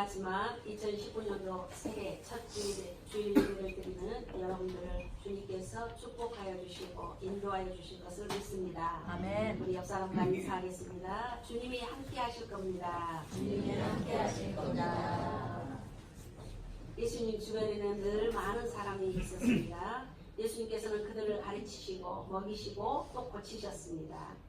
하지만 2019년도 새해 첫 주일 예배를 드리는 여러분들을 주님께서 축복하여 주시고 인도하여 주실 것을 믿습니다. 아멘. 우리 옆 사람과 인사하겠습니다. 주님이 함께 하실 겁니다. 주님이 함께 하실 겁니다. 예수님 주변에는 늘 많은 사람이 있었습니다. 예수님께서는 그들을 가르치시고 먹이시고 또 고치셨습니다.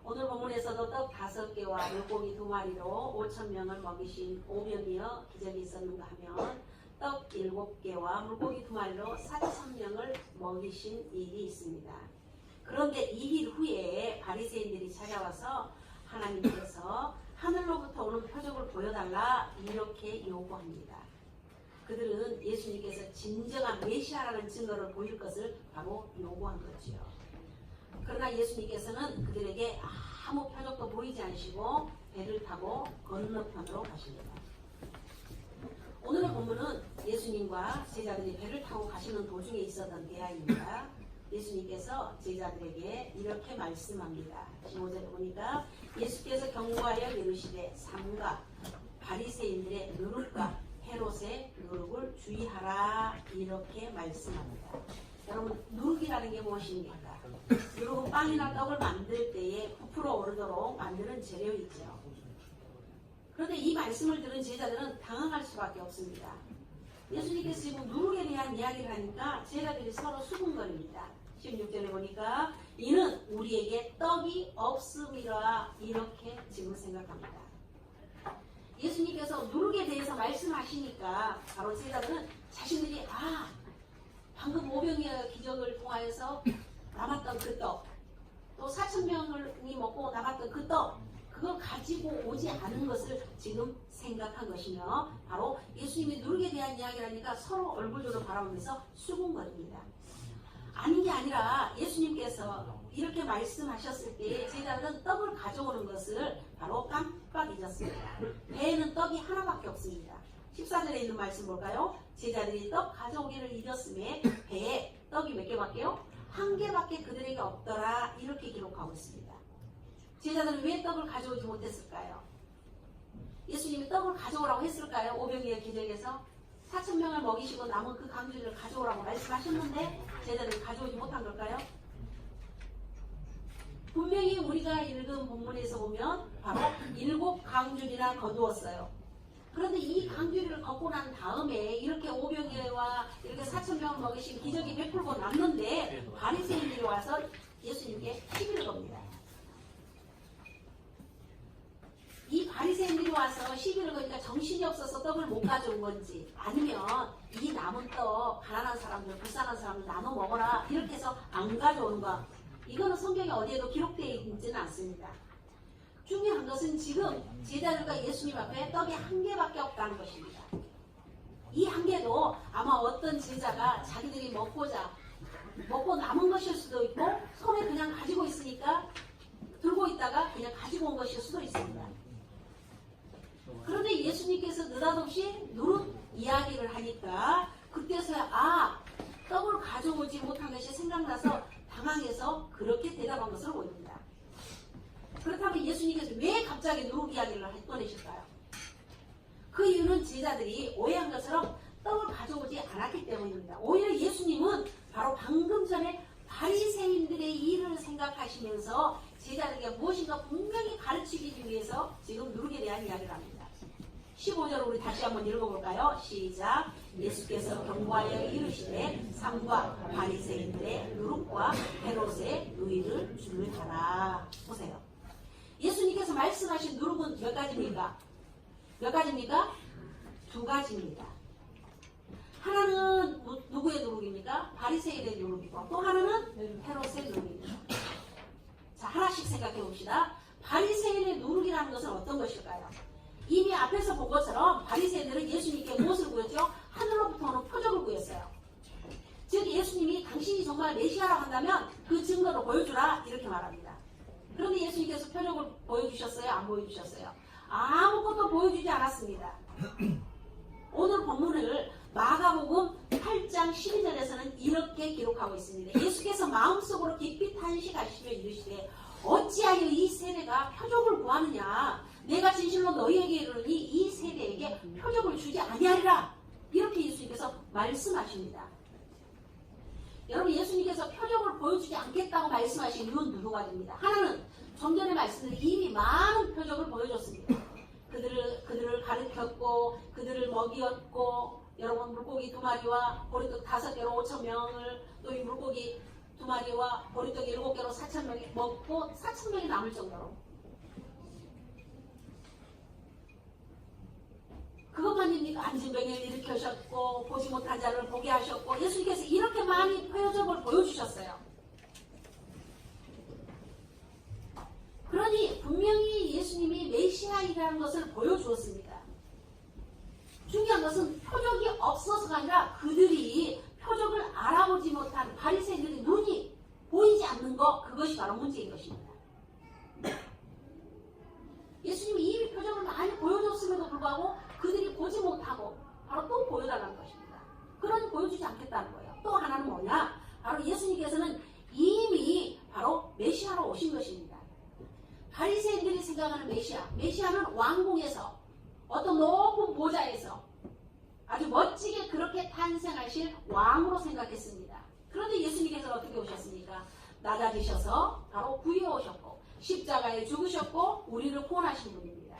오늘 본문에서도 떡 5개와 물고기 2마리로 5,000명을 먹이신 오병이어 기적이 있었는가 하면 떡 7개와 물고기 2마리로 4,000명을 먹이신 일이 있습니다. 그런데 이 일 후에 바리새인들이 찾아와서 하나님께서 하늘로부터 오는 표적을 보여달라 이렇게 요구합니다. 그들은 예수님께서 진정한 메시아라는 증거를 보일 것을 바로 요구한 거지요. 그러나 예수님께서는 그들에게 아무 표적도 보이지 않으시고 배를 타고 건너편으로 가십니다. 오늘의 본문은 예수님과 제자들이 배를 타고 가시는 도중에 있었던 대화입니다. 예수님께서 제자들에게 이렇게 말씀합니다. 15절에 보니까 예수께서 경고하여 이르시되 삼가 바리새인들의 누룩과 헤롯의 누룩을 주의하라 이렇게 말씀합니다. 여러분, 누룩이라는 게 무엇입니까? 누룩은 빵이나 떡을 만들 때에 부풀어 오르도록 만드는 재료이죠. 그런데 이 말씀을 들은 제자들은 당황할 수밖에 없습니다. 예수님께서 지금 누룩에 대한 이야기를 하니까 제자들이 서로 수군거립니다. 16절에 보니까 이는 우리에게 떡이 없음이라 이렇게 지금 생각합니다. 예수님께서 누룩에 대해서 말씀하시니까 바로 제자들은 자신들이 방금 오병이어 기적을 통하여서 남았던 그 떡, 또 4,000명이 먹고 남았던 그 떡, 그걸 가지고 오지 않은 것을 지금 생각한 것이며 바로 예수님이 누룩에 대한 이야기를 하니까 서로 얼굴조로 바라보면서 수군거립니다. 아닌 게 아니라 예수님께서 이렇게 말씀하셨을 때 제자들은 떡을 가져오는 것을 바로 깜빡 잊었습니다. 배에는 떡이 하나밖에 없습니다. 14절에 있는 말씀 볼까요? 제자들이 떡 가져오기를 잊었음에 배에 떡이 몇 개밖에요? 1개밖에 그들에게 없더라 이렇게 기록하고 있습니다. 제자들은 왜 떡을 가져오지 못했을까요? 예수님이 떡을 가져오라고 했을까요? 오병이어 기적에서 4,000명을 먹이시고 남은 그 강주리를 가져오라고 말씀하셨는데 제자들이 가져오지 못한 걸까요? 분명히 우리가 읽은 본문에서 보면 바로 7 강주리나 거두었어요. 그런데 이 강주리를 걷고 난 다음에 이렇게 오병이어와 이렇게 4,000명을 먹이신 기적이 베풀고 남는데 바리새인들이 와서 예수님께 시비를 겁니다. 이 바리새인들이 와서 시비를 거니까 정신이 없어서 떡을 못 가져온 건지 아니면 이 남은 떡 가난한 사람들, 불쌍한 사람들 나눠 먹어라 이렇게 해서 안 가져오는 거, 이거는 성경에 어디에도 기록되어 있지는 않습니다. 중요한 것은 지금 제자들과 예수님 앞에 떡이 1개밖에 없다는 것입니다. 이 1개도 아마 어떤 제자가 자기들이 먹고 남은 것일 수도 있고 손에 그냥 가지고 있으니까 들고 있다가 그냥 가지고 온 것일 수도 있습니다. 그런데 예수님께서 느닷없이 누룩 이야기를 하니까 그때서야 떡을 가져오지 못한 것이 생각나서 당황해서 그렇게 대답한 것으로 보입니다. 그렇다면 예수님께서 왜 갑자기 누룩 이야기를 꺼내실까요? 그 이유는 제자들이 오해한 것처럼 떡을 가져오지 않았기 때문입니다. 오히려 예수님은 바로 방금 전에 바리새인들의 일을 생각하시면서 제자들에게 무엇인가 분명히 가르치기 위해서 지금 누룩에 대한 이야기를 합니다. 15절 우리 다시 한번 읽어볼까요? 시작. 예수께서 경고하여 이르시되 삼가 바리새인들의 누룩과 헤롯의 누이를 주의하라. 보세요. 예수님께서 말씀하신 누룩은 몇 가지입니까? 몇 가지입니까? 2가지입니다. 하나는 누구의 누룩입니까? 바리새인의 누룩이고 또 하나는 헤롯의 누룩입니다. 자, 하나씩 생각해 봅시다. 바리새인의 누룩이라는 것은 어떤 것일까요? 이미 앞에서 본 것처럼 바리새인들은 예수님께 무엇을 구했죠? 하늘로부터 오는 표적을 구했어요. 즉 예수님이 당신이 정말 메시아라고 한다면 그 증거를 보여주라 이렇게 말합니다. 그런데 예수님께서 표적을 보여주셨어요? 안 보여주셨어요? 아무것도 보여주지 않았습니다. 오늘 본문을 마가복음 8장 12절에서는 이렇게 기록하고 있습니다. 예수께서 마음속으로 깊이 탄식하시며 이르시되 어찌하여 이 세대가 표적을 구하느냐? 내가 진실로 너희에게 이르노니 이 세대에게 표적을 주지 아니하리라. 이렇게 예수님께서 말씀하십니다. 여러분, 예수님께서 표적을 보여주지 않겠다고 말씀하신 이유는 두 가지입니다. 하나는 좀 전에 말씀드린 이미 많은 표적을 보여줬습니다. 그들을 가르쳤고 그들을 먹이었고, 여러분, 물고기 2마리와 보리떡 5개로 5,000명을, 또 이 물고기 2마리와 보리떡 7개로 4,000명이 먹고 4,000명이 남을 정도로, 그것만입니까? 안진병을 일으키셨고 보지 못한 자를 보게 하셨고, 예수님께서 이렇게 많이 표적을 보여주셨어요. 그러니 분명히 예수님이 메시아이라는 것을 보여주었습니다. 중요한 것은 표적이 없어서가 아니라 그들이 표적을 알아보지 못한 바리새인들의 눈이 보이지 않는 것, 그것이 바로 문제인 것입니다. 예수님이 이미 표적을 많이 보여줬음에도 불구하고 그들이 보지 못하고 바로 또 보여달라는 것입니다. 그러니 보여주지 않겠다는 거예요. 또 하나는 뭐냐? 바로 예수님께서는 이미 바로 메시아로 오신 것입니다. 바리새인들이 생각하는 메시아는 왕궁에서 어떤 높은 보좌에서 아주 멋지게 그렇게 탄생하실 왕으로 생각했습니다. 그런데 예수님께서 어떻게 오셨습니까? 낮아지셔서 바로 구유에 오셨고 십자가에 죽으셨고 우리를 구원하신 분입니다.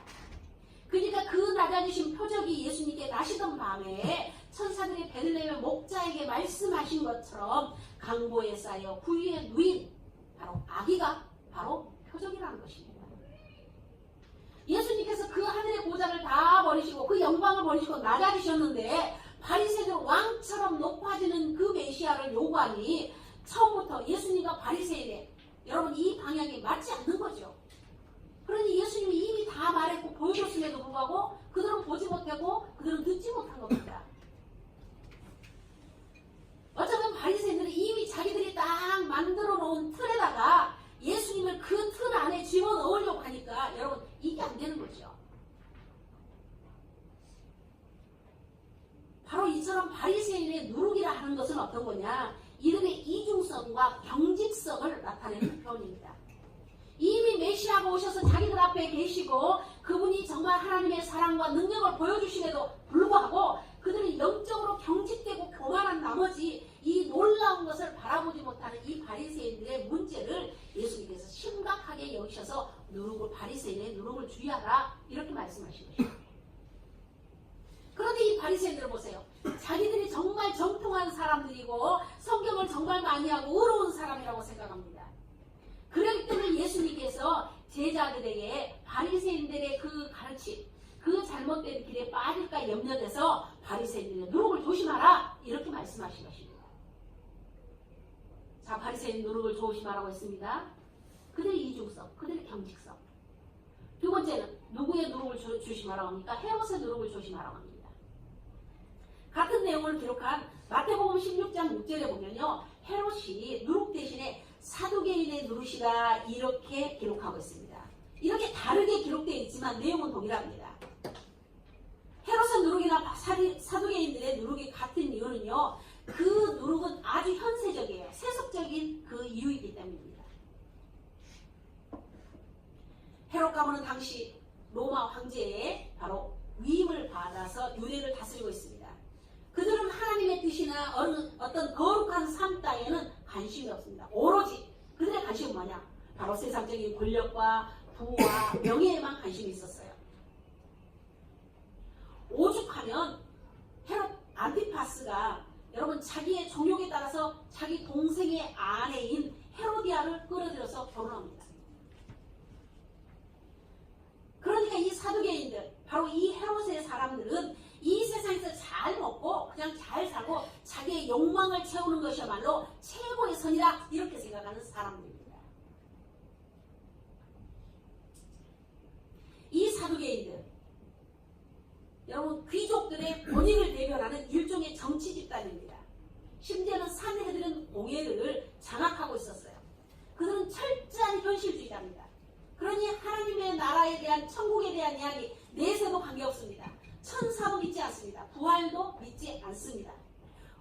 그러니까 그 낮아지신 표적이 예수님께 나시던 밤에 천사들이 베들레헴의 목자에게 말씀하신 것처럼 강보에 쌓여 구유에 누인 바로 아기가 바로 표적이라는 것입니다. 예수님께서 그 하늘의 보좌를 다 버리시고 그 영광을 버리시고 낮아지셨는데 바리새인들 왕처럼 높아지는 그 메시아를 요구하니 처음부터 예수님과 바리새인의 여러분 이 방향이 맞지 않는 거죠. 그러니 예수님이 이미 다 말했고 보여줬음에도 불구하고 그들은 보지 못하고 그들은 듣지 못한 겁니다. 어쩌면 바리새인들은 이미 자기들이 딱 만들어 놓은 틀에다가 예수님을 그 틀 안에 집어넣으려고 하니까 여러분 이게 안 되는 거죠. 바로 이처럼 바리새인의 누룩이라 하는 것은 어떤 거냐? 이들의 이중성과 경직성을 나타내는 표현입니다. 이미 메시아가 오셔서 자기들 앞에 계시고 그분이 정말 하나님의 사랑과 능력을 보여주심에도 불구하고 그들은 영적으로 경직되고 교만한 나머지 이 놀라운 것을 바라보지 못하는 이 바리새인들의 문제를 예수님께서 심각하게 여기셔서 바리새인의 누룩을 주의하라 이렇게 말씀하신 것입니다. 그런데 이 바리새인들을 보세요. 자기들이 정말 정통한 사람들이고 성경을 정말 많이 하고 의로운 사람이라고 생각합니다. 그렇기 때문에 예수님께서 제자들에게 바리새인들의 그 가르침, 그 잘못된 길에 빠질까 염려돼서 바리새인들의 누룩을 조심하라 이렇게 말씀하신 것입니다. 자, 바리새인 누룩을 조심하라고 했습니다. 그들의 이중성, 그들의 경직성. 두 번째는 누구의 누룩을 조심하라고 합니까? 헤롯의 누룩을 조심하라고 합니다. 같은 내용을 기록한 마태복음 16장 6절에 보면요, 헤롯이 누룩 대신에 사두개인의 누룩이다 이렇게 기록하고 있습니다. 이렇게 다르게 기록되어 있지만 내용은 동일합니다. 헤롯의 누룩이나 사두개인들의 누룩이 같은 이유는요, 그 누룩은 아주 현세적이에요. 세속적인 그 이유이기 때문입니다. 헤롯 가문은 당시 로마 황제의 바로 위임을 받아서 유대를 다스리고 있습니다. 그들은 하나님의 뜻이나 어떤 거룩한 삶 따위에는 관심이 없습니다. 오로지 그들의 관심은 뭐냐? 바로 세상적인 권력과 부와 명예에만 관심이 있었어요. 오죽하면 헤롯 안티파스가 여러분 자기의 정욕에 따라서 자기 동생의 아내인 헤로디아를 끌어들여서 결혼합니다. 그러니까 이 사두개인들, 바로 이 헤롯의 사람들은 이 세상에서 잘 먹고 그냥 잘 살고 자기의 욕망을 채우는 것이야말로 최고의 선이다 이렇게 생각하는 사람들입니다. 이 사두개인들, 여러분 귀족들의 권위를 대변하는 일종의 정치 집단입니다. 심지어는 산헤드린 공회를 장악하고 있었어요. 그들은 철저한 현실주의자입니다. 그러니 하나님의 나라에 대한 천국에 대한 이야기 내세도 관계없습니다. 천사도 믿지 않습니다. 부활도 믿지 않습니다.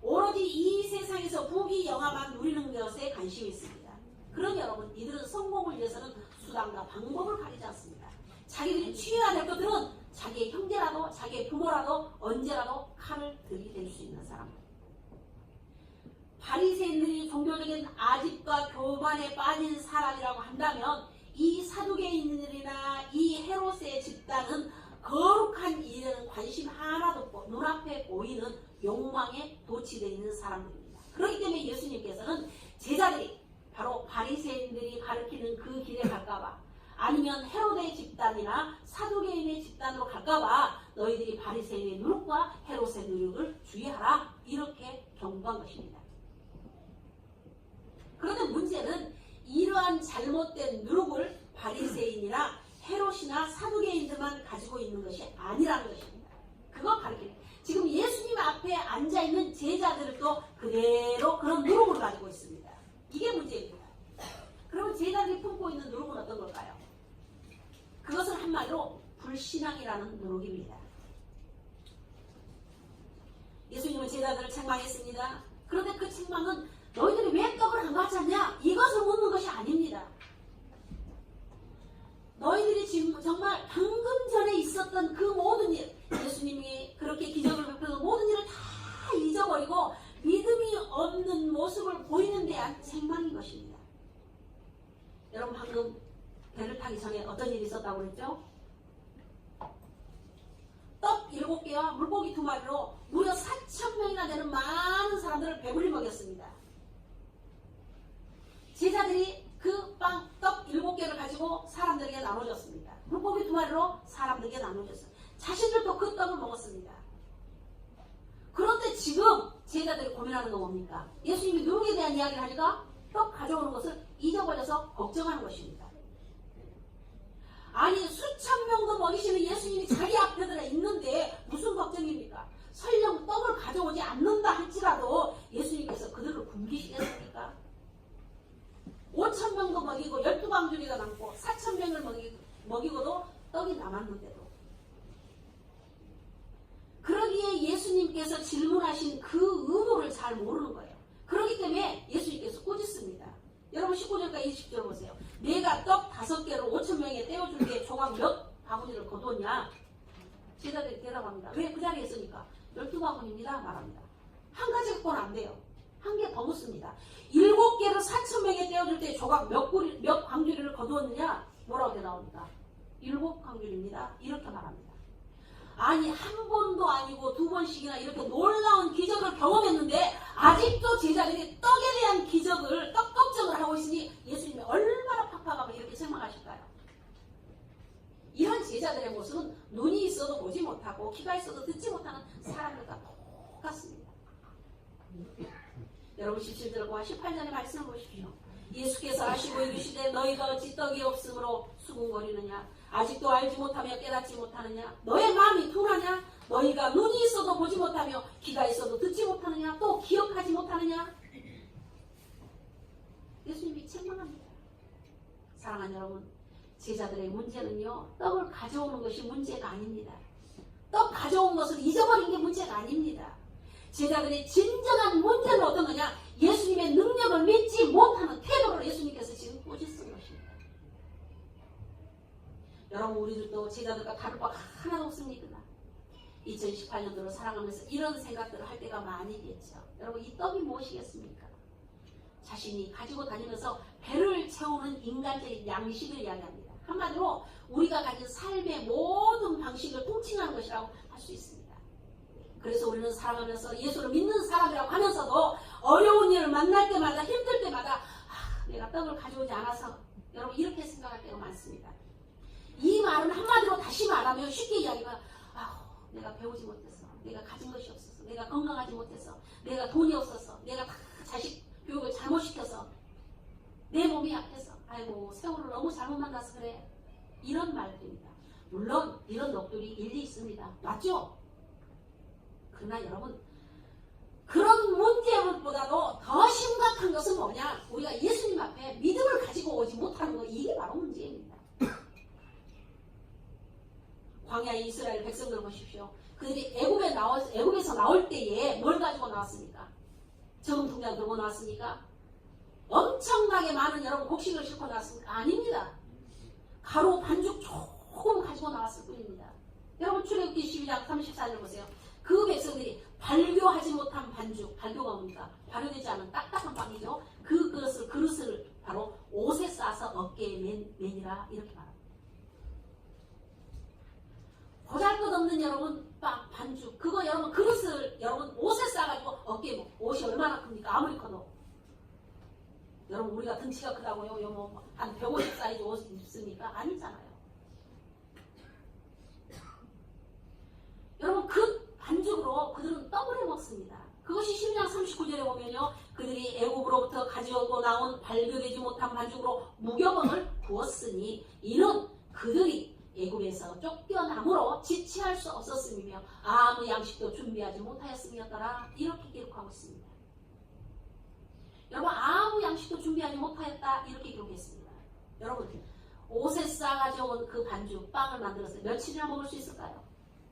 오로지 이 세상에서 부귀 영화만 누리는 것에 관심이 있습니다. 그러니 여러분 이들은 성공을 위해서는 수단과 방법을 가리지 않습니다. 자기들이 취해야 될 것들은 자기의 형제라도 자기의 부모라도 언제라도 칼을 들이댈 수 있는 사람. 바리새인들이 종교적인 아집과 교만에 빠진 사람이라고 한다면 이 사두개인들이나 이 헤롯의 집단은 거룩한 일에는 관심 하나도 없고 눈앞에 보이는 욕망에 도취되어 있는 사람들입니다. 그렇기 때문에 예수님께서는 제자들이 바로 바리새인들이 가르치는 그 길에 갈까봐 아니면 헤롯의 집단이나 사두개인의 집단으로 갈까봐 너희들이 바리새인의 누룩과 헤롯의 누룩을 주의하라 이렇게 경고한 것입니다. 그런데 문제는 이러한 잘못된 누룩을 바리새인이나 헤롯이나 사두개인들만 가지고 있는 것이 아니라는 것입니다. 그거 가르치는 지금 예수님 앞에 앉아있는 제자들도 그대로 그런 누룩을 가지고 있습니다. 이게 문제입니다. 그러면 제자들이 품고 있는 누룩은 어떤 걸까요? 그것은 한마디로 불신앙이라는 누룩입니다. 예수님은 제자들을 책망했습니다. 그런데 그 책망은 너희들이 왜 떡을 안 가져왔냐? 이것을 묻는 것이 아닙니다. 너희들이 지금 정말 방금 전에 있었던 그 모든 일, 예수님이 그렇게 기적을 베푸는 모든 일을 다 잊어버리고 믿음이 없는 모습을 보이는 데한 책망인 것입니다. 여러분 방금 배를 타기 전에 어떤 일이 있었다고 그랬죠? 떡 7개와 물고기 2마리로 무려 4,000명이나 되는 많은 사람들을 배불리 먹였습니다. 제자들이 그 떡 7개를 가지고 사람들에게 나눠줬습니다. 물고기 2마리로 사람들에게 나눠줬어요. 자신들도 그 떡을 먹었습니다. 그런데 지금 제자들이 고민하는 건 뭡니까? 예수님이 누룩에 대한 이야기를 하니까 떡 가져오는 것을 잊어버려서 걱정하는 것입니다. 아니 수천 명도 먹이시는 예수님이 자기 앞에 있는데 무슨 걱정입니까? 설령 떡을 가져오지 않는다 할지라도 예수님께서 그들을 굶기시겠습니까? 5,000명도 먹이고 12광주리가 남고 4,000명을 먹이고도 떡이 남았는데도 그러기에 예수님께서 질문하신 그 의도를 잘 모르는 거예요. 그렇기 때문에 예수님께서 꾸짖습니다. 여러분 19절과 20절 보세요. 내가 떡 5개를 5,000명에 떼어줄게 조각 몇 바구니를 거두었냐? 제자들이 대답합니다. 왜 그 자리에 있으니까? 12바구니입니다 말합니다. 한 가지 갖고는 안 돼요. 한 개 더 묻습니다. 7개를 4,000명에 떼어줄 때 조각 몇 광주리를 거두었느냐? 뭐라고 대답합니까? 7광주리입니다. 이렇게 말합니다. 아니 한 번도 아니고 2번씩이나 이렇게 놀라운 기적을 경험했는데 아직도 제자들이 떡에 대한 기적을 떡 걱정을 하고 있으니 예수님이 얼마나 팍팍하고 이렇게 책망하실까요? 이런 제자들의 모습은 눈이 있어도 보지 못하고 귀가 있어도 듣지 못하는 사람들과 똑같습니다. 여러분 17절과 18절의 말씀을 보십시오. 예수께서 하시고 이르시되 너희가 어찌 떡이 없으므로 수군거리느냐? 아직도 알지 못하며 깨닫지 못하느냐? 너의 마음이 둔하냐? 너희가 눈이 있어도 보지 못하며 귀가 있어도 듣지 못하느냐? 또 기억하지 못하느냐? 예수님이 책망합니다. 사랑하는 여러분, 제자들의 문제는요, 떡을 가져오는 것이 문제가 아닙니다. 떡 가져온 것을 잊어버린 게 문제가 아닙니다. 제자들의 진정한 문제는 어떤 거냐? 예수님의 능력을 믿지 못하는 태도를 예수님께서 지금 꾸짖은 것입니다. 여러분 우리들도 제자들과 다를 바가 하나도 없습니다. 2018년도를 살아가면서 이런 생각들을 할 때가 많이 있겠죠. 여러분 이 떡이 무엇이겠습니까? 자신이 가지고 다니면서 배를 채우는 인간적인 양식을 이야기합니다. 한마디로 우리가 가진 삶의 모든 방식을 통칭하는 것이라고 할 수 있습니다. 그래서 우리는 살아가면서 예수를 믿는 사람이라고 하면서도 어려운 일을 만날 때마다 힘들 때마다 내가 떡을 가져오지 않아서 여러분 이렇게 생각할 때가 많습니다. 이 말은 한마디로 다시 말하면 쉽게 이야기하면 내가 배우지 못해서 내가 가진 것이 없어서 내가 건강하지 못해서 내가 돈이 없어서 내가 다 자식 교육을 잘못시켜서 내 몸이 약해서 아이고 세월을 너무 잘못 만나서 그래 이런 말들입니다. 물론 이런 넋두리 일리 있습니다. 맞죠? 그러나 여러분 그런 문제보다도 더 심각한 것은 뭐냐? 우리가 예수님 앞에 믿음을 가지고 오지 못하는 거 이게 바로 문제입니다. 광야의 이스라엘 백성들 보십시오. 그들이 애굽에서 나올 때에 뭘 가지고 나왔습니까? 저금통장 들고 나왔습니까? 엄청나게 많은 여러분 곡식을 싣고 나왔습니까? 아닙니다. 가루 반죽 조금 가지고 나왔을 뿐입니다. 여러분 출애굽기 12장 34절 보세요. 그 백성들이 발교하지 못한 반죽, 발교가 뭡니까? 발효되지 않은 딱딱한 빵이죠. 그릇을 바로 옷에 싸서 어깨에 매니라 이렇게 말합니다. 보잘것없는 여러분 반죽 그거 여러분 그릇을 여러분 옷에 싸가지고 어깨에 옷이 얼마나 큽니까? 아무리 커도 여러분 우리가 등치가 크다고요? 한 150 사이즈 옷 입습니까? 아니잖아요. 여러분 그 반죽으로 그들은 떡을 해 먹습니다. 그것이 12장 39절에 보면요. 그들이 애굽으로부터 가져오고 나온 발교되지 못한 반죽으로 무교병을 구웠으니 이는 그들이 애굽에서 쫓겨남으로 지체할 수 없었음이며 아무 양식도 준비하지 못하였음이었더라. 이렇게 기록하고 있습니다. 여러분 아무 양식도 준비하지 못하였다. 이렇게 기록했습니다. 여러분 옷에 싸가지고 온 그 반죽 빵을 만들어서 며칠이나 먹을 수 있을까요?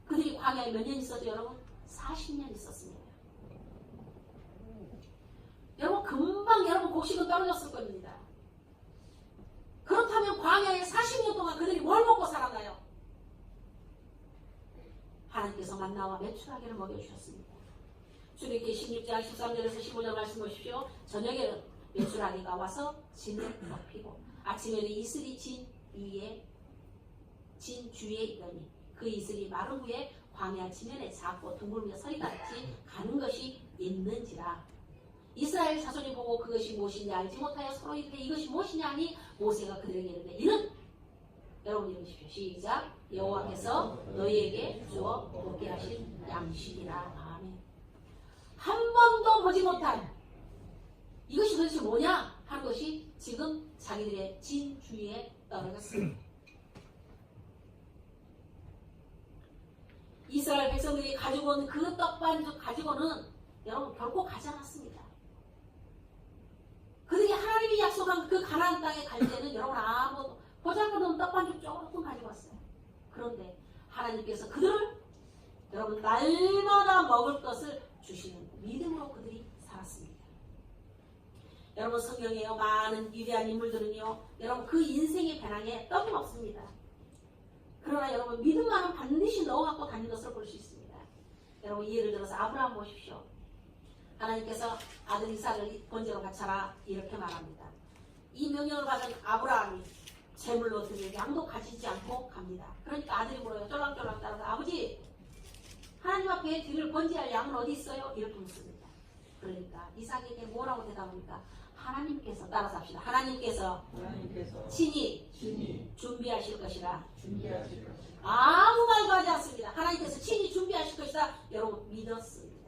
그들이 광야에 몇 년 있었죠 여러분? 40년 있었습니다. 여러분 금방 여러분 곡식은 떨어졌을 겁니다. 그렇다면 광야에 40년 동안 그들이 뭘 먹고 살았나요? 하나님께서 만나와 메추라기를 먹여주셨습니다. 출애굽기 16장 13절에서 15절 말씀 보십시오. 저녁에 메추라기가 와서 진을 덮이고 아침에는 이슬이 진 주위에 있더니 그 이슬이 마른 후에 광야 지면에 작고 둥글며 서리같이 가는 것이 있는지라. 이스라엘 자손이 보고 그것이 무엇인지 알지 못하여 서로 이르되 이것이 무엇이냐 하니 모세가 그들에게 이르되 이는 여러분 읽으십시오. 시작. 여호와께서 너희에게 주어 먹게 하신 양식이라. 아멘. 한 번도 보지 못한 이것이 도대체 뭐냐 하는 것이 지금 자기들의 진 주위에 떨어졌습니다. 이스라엘 백성들이 가지고 온 그 떡반죽 가지고는 여러분 결코 가지 않았습니다. 그들이 하나님이 약속한 그 가나안 땅에 갈 때는 여러분 아무도 보잘것없는 떡반죽 조금 가지고 왔어요. 그런데 하나님께서 그들을 여러분 날마다 먹을 것을 주시는 믿음으로 그들이 살았습니다. 여러분 성경에요 많은 위대한 인물들은요 여러분 그 인생의 배낭에 떡이 없습니다. 그러나 여러분 믿음만은 반드시 넣어갖고 다니는 것을 볼 수 있습니다. 여러분 예를 들어서 아브라함 보십시오. 하나님께서 아들 이삭을 번제로 바쳐라 이렇게 말합니다. 이 명령을 받은 아브라함이 제물로 드릴 양도 가지지 않고 갑니다. 그러니까 아들이 물어요. 쫄랑쫄랑 따라서 아버지 하나님 앞에 드릴 번제할 양은 어디 있어요? 이렇게 묻습니다. 그러니까 이삭에게 뭐라고 대답합니까? 하나님께서 따라서 합시다. 하나님께서 친히 준비하실 것이라. 아무 말도 하지 않습니다. 하나님께서 친히 준비하실 것이다. 여러분 믿었습니다.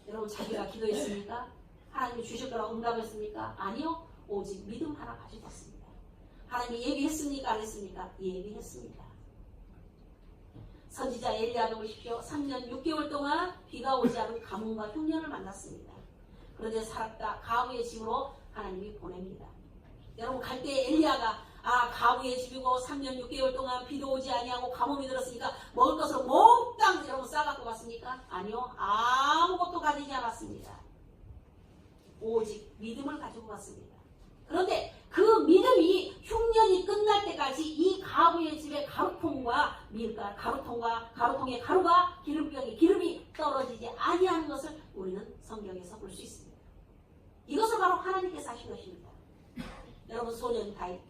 여러분 자기가 기도했습니까? 하나님이 주실 거라고 응답했습니까? 아니요. 오직 믿음 하나 가지고 왔습니다. 하나님이 예비했습니까? 안 했습니까? 예비했습니다. 선지자 엘리야를 보십시오. 3년 6개월 동안 비가 오지 않은 가뭄과 흉년을 만났습니다. 그런데 살았다 가우의 집으로 하나님이 보냅니다. 여러분 갈 때 엘리야가 가우의 집이고 3년 6개월 동안 비도 오지 아니하고 가뭄이 들었으니까 먹을 것으로 몽땅 여러분 싸갖고 갔습니까? 아니요. 아무것도 가지지 않았습니다. 오직 믿음을 가지고 갔습니다. 그런데 그 믿음이 흉년이 끝날 때까지 이 가부의 집에 가루통과 밀가루, 가루통에 가루가 기름병에 기름이 떨어지지 아니하는 것을 우리는 성경에서 볼 수 있습니다. 이것을 바로 하나님께서 하신 것입니다. 여러분 소년 다윗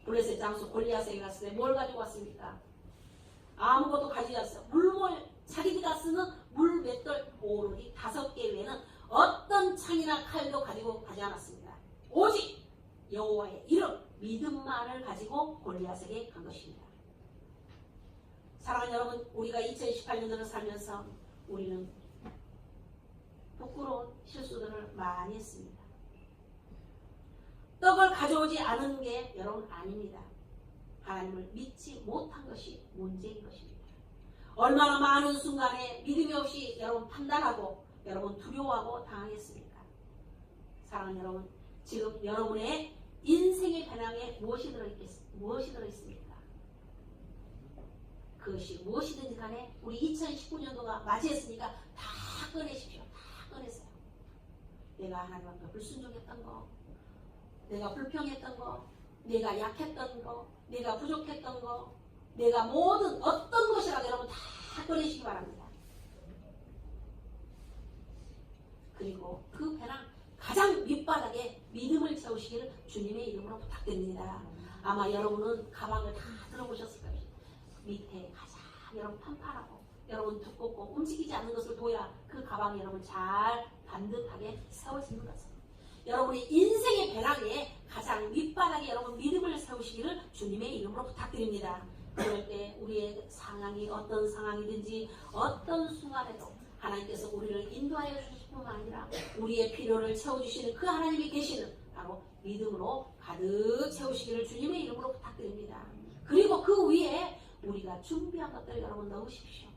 블레셋 장수 골리앗에게 갔을 때 뭘 가지고 왔습니까? 아무것도 가지지 않았어요. 자기가 쓰는 물 맷돌 오로지 5개 외에는 어떤 창이나 칼도 가지고 가지 않았습니다. 오직 여호와의 이름 믿음만을 가지고 골리앗에게 간 것입니다. 사랑하는 여러분, 우리가 2018년도를 살면서 우리는 부끄러운 실수들을 많이 했습니다. 떡을 가져오지 않은 게 여러분 아닙니다. 하나님을 믿지 못한 것이 문제인 것입니다. 얼마나 많은 순간에 믿음이 없이 여러분 판단하고 여러분 두려워하고 당하겠습니까? 사랑하는 여러분, 지금 여러분의 인생의 배낭에 무엇이 들어있습니까? 그것이 무엇이든지 간에 우리 2019년도가 맞이했으니까 다 꺼내십시오. 다 꺼내세요. 내가 하나님 앞에 불순종했던 거, 내가 불평했던 거, 내가 약했던 거, 내가 부족했던 거, 내가 모든 어떤 것이라도 여러분 다 꺼내시기 바랍니다. 그리고 그 배낭 가장 밑바닥에 믿음을 채우시기를 주님의 이름으로 부탁드립니다. 아마 여러분은 가방을 다 들어보셨을 거예요. 밑에 가장 여러분 판판하고 여러분 두껍고 움직이지 않는 것을 둬야 그 가방이 여러분 잘 반듯하게 세워지는 것입니다. 여러분의 인생의 배낭에 가장 밑바닥에 여러분 믿음을 세우시기를 주님의 이름으로 부탁드립니다. 그럴 때 우리의 상황이 어떤 상황이든지 어떤 순간에도 하나님께서 우리를 인도하여 주실 뿐만 아니라 우리의 필요를 채워주시는 그 하나님이 계시는 바로 믿음으로 가득 채우시기를 주님의 이름으로 부탁드립니다. 그리고 그 위에 우리가 준비한 것들을 여러분 넣으십시오.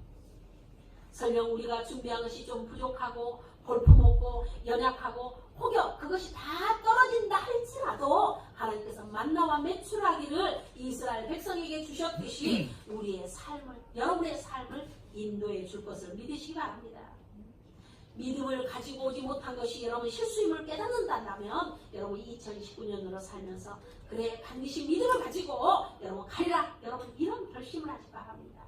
설령 우리가 준비한 것이 좀 부족하고 볼품없고 연약하고 혹여 그것이 다 떨어진다 할지라도 하나님께서 만나와 메추라기를 이스라엘 백성에게 주셨듯이 우리의 삶을, 여러분의 삶을 인도해 줄 것을 믿으시기 바랍니다. 믿음을 가지고 오지 못한 것이 여러분 실수임을 깨닫는다면 여러분 2019년으로 살면서 그래 반드시 믿음을 가지고 여러분 가리라, 여러분 이런 결심을 하시 바랍니다.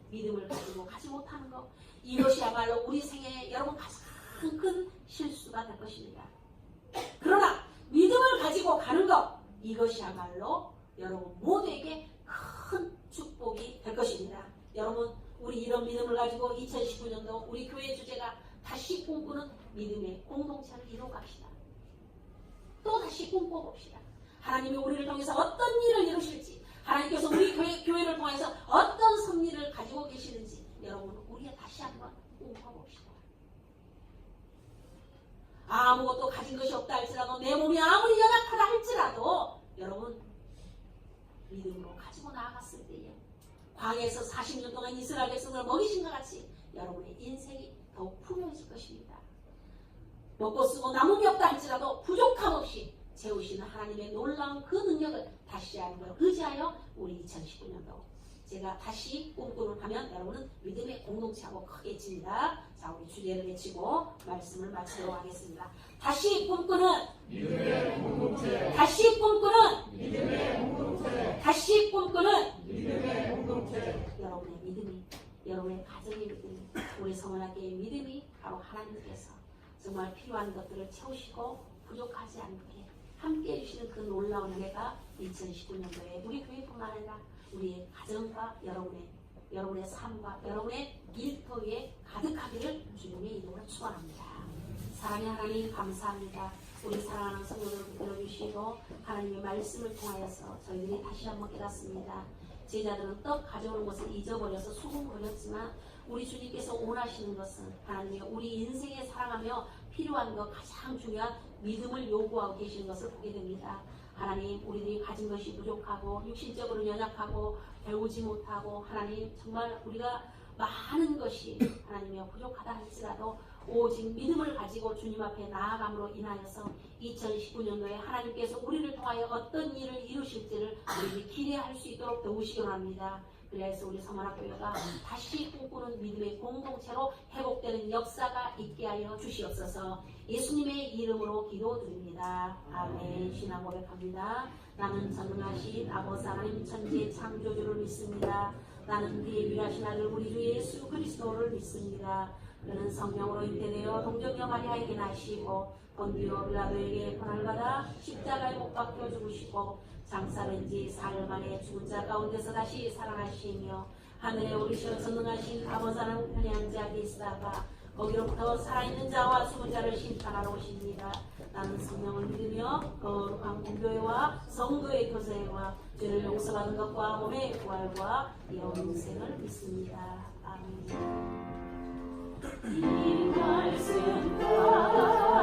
믿음을 가지고 가지 못하는 것, 이것이야말로 우리 생에 여러분 가장 큰 실수가 될 것입니다. 그러나 믿음을 가지고 가는 것, 이것이야말로 여러분 모두에게 큰 축복이 될 것입니다. 여러분 우리 이런 믿음을 가지고 2019년도 우리 교회 주제가 다시 꿈꾸는 믿음의 공동체를 이뤄갑시다. 또 다시 꿈꿔봅시다. 하나님이 우리를 통해서 어떤 일을 이루실지, 하나님께서 우리 교회를 통해서 어떤 섭리를 가지고 계시는지 여러분 우리가 다시 한번 꿈꿔봅시다. 아무것도 가진 것이 없다 할지라도, 내 몸이 아무리 연약하다 할지라도 여러분 믿음으로 가지고 나아갔을 때에 광야에서 40년 동안 이스라엘 백성을 먹이신 것 같이 여러분의 인생이 더욱 풍요해질 것입니다. 먹고 쓰고 남은 게 없다 할지라도 부족함 없이 채우시는 하나님의 놀라운 그 능력을 다시 한번 의지하여 우리 2019년도 제가 다시 꿈꾸는 하면 여러분은 믿음의 공동체하고 크게 칩니다. 자, 우리 주제를 외치고 말씀을 마치도록 하겠습니다. 다시 꿈꾸는 믿음의 공동체, 다시 꿈꾸는 믿음의 공동체, 다시 꿈꾸는 믿음의 공동체. 여러분의 믿음이, 여러분의 가정의 믿음이, 우리 성원학교의 믿음이 바로 하나님께서 정말 필요한 것들을 채우시고 부족하지 않게 함께 해주시는 그 놀라운 은혜가 2019년도에 우리 교회뿐만 아니라 우리의 가정과 여러분의 삶과 여러분의 일터에 가득하기를 주님의 이름으로 축원합니다. 사랑의 하나님 감사합니다. 우리 사랑하는 성도들을 붙들어주시고 하나님의 말씀을 통하여서 저희들이 다시 한번 깨닫습니다. 제자들은 떡 가져오는 것을 잊어버려서 수군거렸지만 우리 주님께서 원하시는 것은 하나님이 우리 인생에 살아가며 필요한 것, 가장 중요한 믿음을 요구하고 계시는 것을 보게 됩니다. 하나님, 우리들이 가진 것이 부족하고 육신적으로 연약하고 배우지 못하고 하나님 정말 우리가 많은 것이 하나님이여 부족하다 할지라도 오직 믿음을 가지고 주님 앞에 나아감으로 인하여서 2019년도에 하나님께서 우리를 통하여 어떤 일을 이루실지를 우리들이 기대할 수 있도록 도우시기 바랍니다. 그래서 우리 성원학교회가 다시 꿈꾸는 믿음의 공동체로 회복되는 역사가 있게 하여 주시옵소서. 예수님의 이름으로 기도드립니다. 아멘. 신앙 고백합니다. 나는 전능하신 아버지 하나님 천지의 창조주를 믿습니다. 나는 그의 유일하신 아들 우리 주 예수 그리스도를 믿습니다. 그는 성령으로 잉태되어 동정녀 마리아에게 나시고 본디오 빌라도에게 고난을 받아 십자가에 못 박혀 죽으시고 장사된 지 사흘 만에 죽은 자 가운데서 다시 살아나시며 하늘에 오르셔 전능하신 아버지 하나님 편에 앉아 계시다가 거기로부터 살아있는 자와 죽은 자를 심판하러 오십니다. 나는 성령을 믿으며 거룩한 공교회와 성도의 교제와 죄를 용서받는 것과 몸의 부활과 영생을 믿습니다. 아멘. 이 말씀 따라